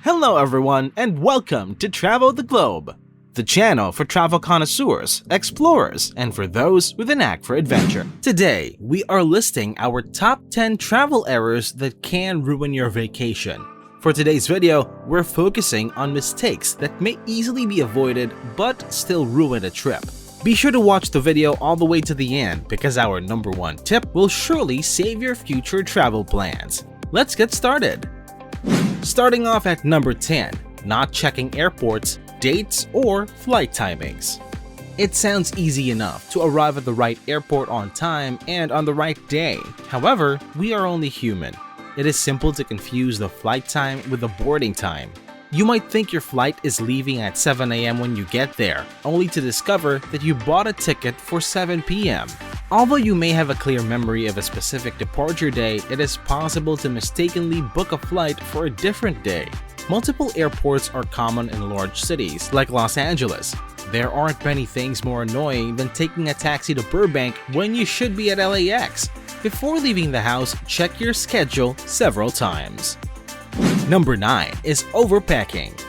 Hello everyone and welcome to Travel the Globe, the channel for travel connoisseurs, explorers, and for those with a knack for adventure. Today, we are listing our top 10 travel errors that can ruin your vacation. For today's video, we're focusing on mistakes that may easily be avoided but still ruin a trip. Be sure to watch the video all the way to the end because our number one tip will surely save your future travel plans. Let's get started. Starting off at number 10, not checking airports, dates, or flight timings. It sounds easy enough to arrive at the right airport on time and on the right day. However, we are only human. It is simple to confuse the flight time with the boarding time. You might think your flight is leaving at 7 AM when you get there, only to discover that you bought a ticket for 7 PM. Although you may have a clear memory of a specific departure day, it is possible to mistakenly book a flight for a different day. Multiple airports are common in large cities like Los Angeles. There aren't many things more annoying than taking a taxi to Burbank when you should be at LAX. Before leaving the house, check your schedule several times. Number 9 is overpacking.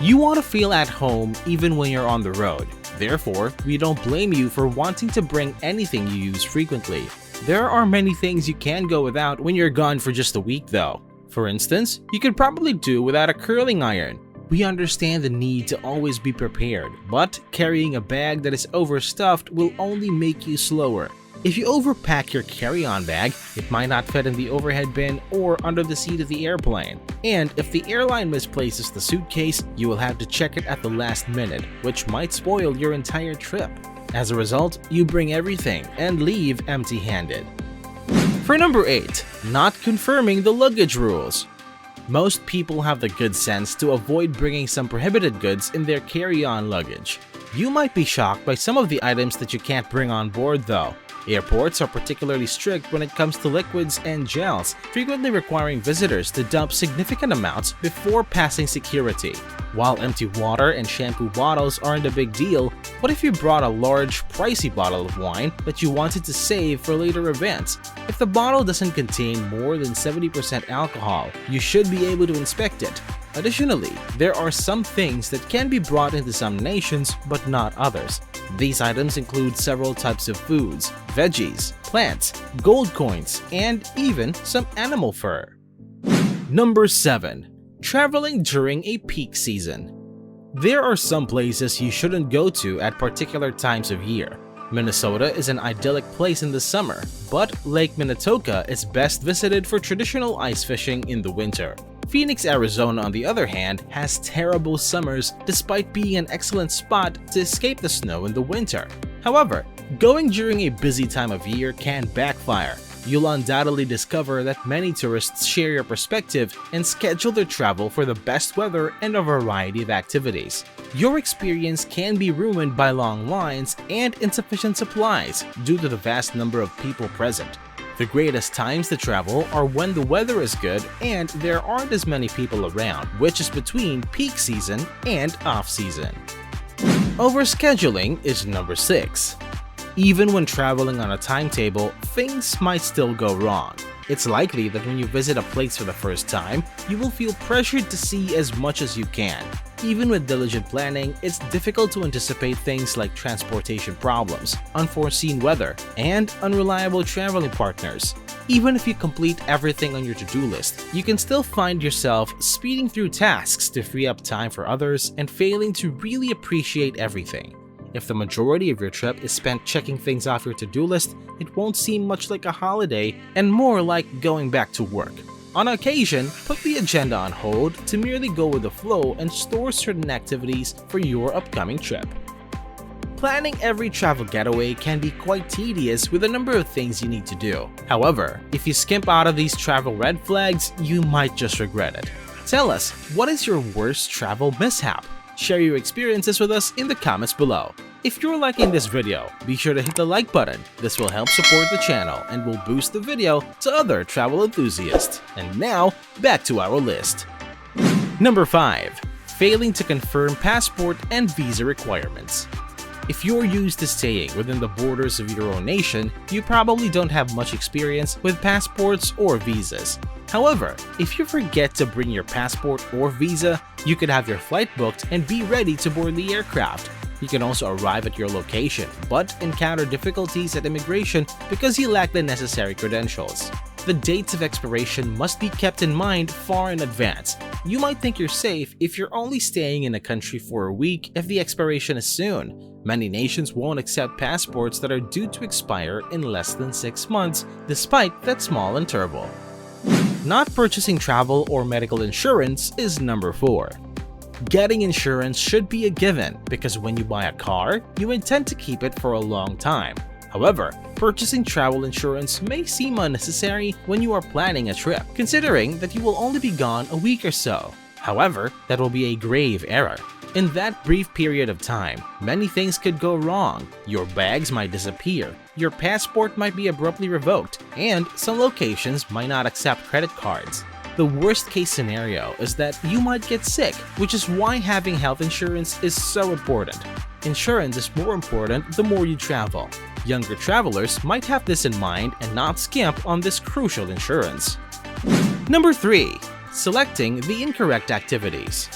You want to feel at home even when you're on the road. Therefore, we don't blame you for wanting to bring anything you use frequently. There are many things you can go without when you're gone for just a week though. For instance, you could probably do without a curling iron. We understand the need to always be prepared, but carrying a bag that is overstuffed will only make you slower. If you overpack your carry-on bag, it might not fit in the overhead bin or under the seat of the airplane. And if the airline misplaces the suitcase, you will have to check it at the last minute, which might spoil your entire trip. As a result, you bring everything and leave empty-handed. For number 8, not confirming the luggage rules. Most people have the good sense to avoid bringing some prohibited goods in their carry-on luggage. You might be shocked by some of the items that you can't bring on board though. Airports are particularly strict when it comes to liquids and gels, frequently requiring visitors to dump significant amounts before passing security. While empty water and shampoo bottles aren't a big deal, what if you brought a large, pricey bottle of wine that you wanted to save for later events? If the bottle doesn't contain more than 70% alcohol, you should be able to inspect it. Additionally, there are some things that can be brought into some nations but not others. These items include several types of foods, veggies, plants, gold coins, and even some animal fur. Number 7. Traveling during a peak season. There are some places you shouldn't go to at particular times of year. Minnesota is an idyllic place in the summer, but Lake Minnetonka is best visited for traditional ice fishing in the winter. Phoenix, Arizona, on the other hand, has terrible summers despite being an excellent spot to escape the snow in the winter. However, going during a busy time of year can backfire. You'll undoubtedly discover that many tourists share your perspective and schedule their travel for the best weather and a variety of activities. Your experience can be ruined by long lines and insufficient supplies due to the vast number of people present. The greatest times to travel are when the weather is good and there aren't as many people around, which is between peak season and off-season. Overscheduling is number 6. Even when traveling on a timetable, things might still go wrong. It's likely that when you visit a place for the first time, you will feel pressured to see as much as you can. Even with diligent planning, it's difficult to anticipate things like transportation problems, unforeseen weather, and unreliable traveling partners. Even if you complete everything on your to-do list, you can still find yourself speeding through tasks to free up time for others and failing to really appreciate everything. If the majority of your trip is spent checking things off your to-do list, it won't seem much like a holiday and more like going back to work. On occasion, put the agenda on hold to merely go with the flow and store certain activities for your upcoming trip. Planning every travel getaway can be quite tedious with a number of things you need to do. However, if you skimp out of these travel red flags, you might just regret it. Tell us, what is your worst travel mishap? Share your experiences with us in the comments below. If you're liking this video, be sure to hit the like button. This will help support the channel and will boost the video to other travel enthusiasts. And now, back to our list. Number 5. Failing to confirm passport and visa requirements. If you're used to staying within the borders of your own nation, you probably don't have much experience with passports or visas. However, if you forget to bring your passport or visa, you could have your flight booked and be ready to board the aircraft. You can also arrive at your location, but encounter difficulties at immigration because you lack the necessary credentials. The dates of expiration must be kept in mind far in advance. You might think you're safe if you're only staying in a country for a week if the expiration is soon. Many nations won't accept passports that are due to expire in less than 6 months, despite that small interval. Not purchasing travel or medical insurance is number 4. Getting insurance should be a given because when you buy a car, you intend to keep it for a long time. However, purchasing travel insurance may seem unnecessary when you are planning a trip, considering that you will only be gone a week or so. However, that will be a grave error. In that brief period of time, many things could go wrong. Your bags might disappear, your passport might be abruptly revoked, and some locations might not accept credit cards. The worst case scenario is that you might get sick, which is why having health insurance is so important. Insurance is more important the more you travel. Younger travelers might have this in mind and not skimp on this crucial insurance. Number 3. Selecting the incorrect activities.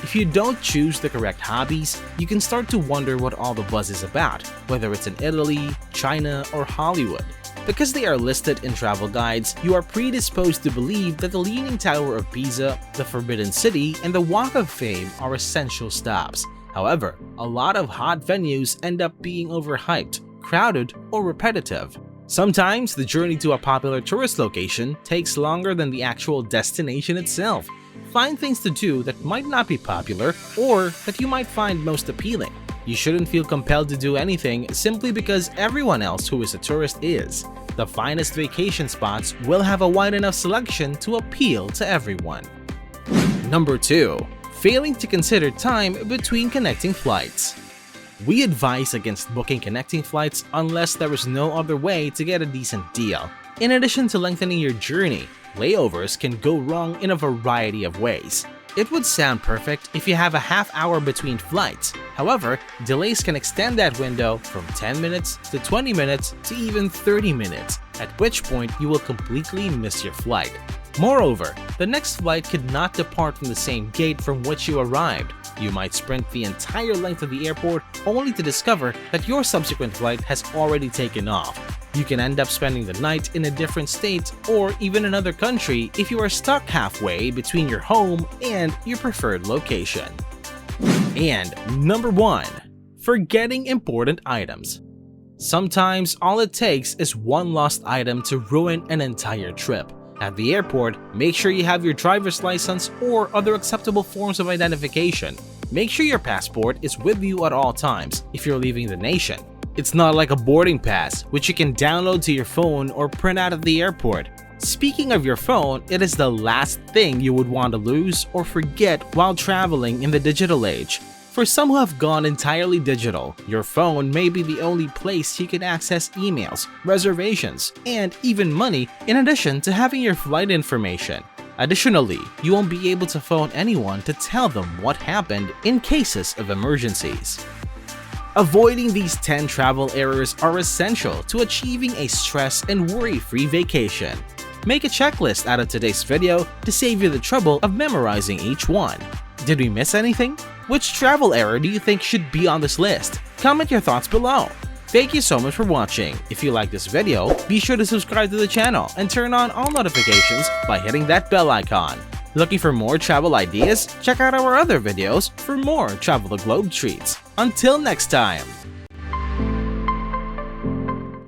If you don't choose the correct hobbies, you can start to wonder what all the buzz is about, whether it's in Italy, China, or Hollywood. Because they are listed in travel guides, you are predisposed to believe that the Leaning Tower of Pisa, the Forbidden City, and the Walk of Fame are essential stops. However, a lot of hot venues end up being overhyped, crowded, or repetitive. Sometimes the journey to a popular tourist location takes longer than the actual destination itself. Find things to do that might not be popular or that you might find most appealing. You shouldn't feel compelled to do anything simply because everyone else who is a tourist is. The finest vacation spots will have a wide enough selection to appeal to everyone. Number 2. Failing to consider time between connecting flights. We advise against booking connecting flights unless there is no other way to get a decent deal. In addition to lengthening your journey, layovers can go wrong in a variety of ways. It would sound perfect if you have a half hour between flights. However, delays can extend that window from 10 minutes to 20 minutes to even 30 minutes, at which point you will completely miss your flight. Moreover, the next flight could not depart from the same gate from which you arrived. You might sprint the entire length of the airport only to discover that your subsequent flight has already taken off. You can end up spending the night in a different state or even another country if you are stuck halfway between your home and your preferred location. And number 1. Forgetting important items. Sometimes all it takes is one lost item to ruin an entire trip. At the airport, make sure you have your driver's license or other acceptable forms of identification. Make sure your passport is with you at all times if you're leaving the nation. It's not like a boarding pass, which you can download to your phone or print out at the airport. Speaking of your phone, it is the last thing you would want to lose or forget while traveling in the digital age. For some who have gone entirely digital, your phone may be the only place you can access emails, reservations, and even money in addition to having your flight information. Additionally, you won't be able to phone anyone to tell them what happened in cases of emergencies. Avoiding these 10 travel errors are essential to achieving a stress and worry-free vacation. Make a checklist out of today's video to save you the trouble of memorizing each one. Did we miss anything? Which travel error do you think should be on this list? Comment your thoughts below. Thank you so much for watching. If you like this video, be sure to subscribe to the channel and turn on all notifications by hitting that bell icon. Looking for more travel ideas? Check out our other videos for more Travel the Globe treats. Until next time!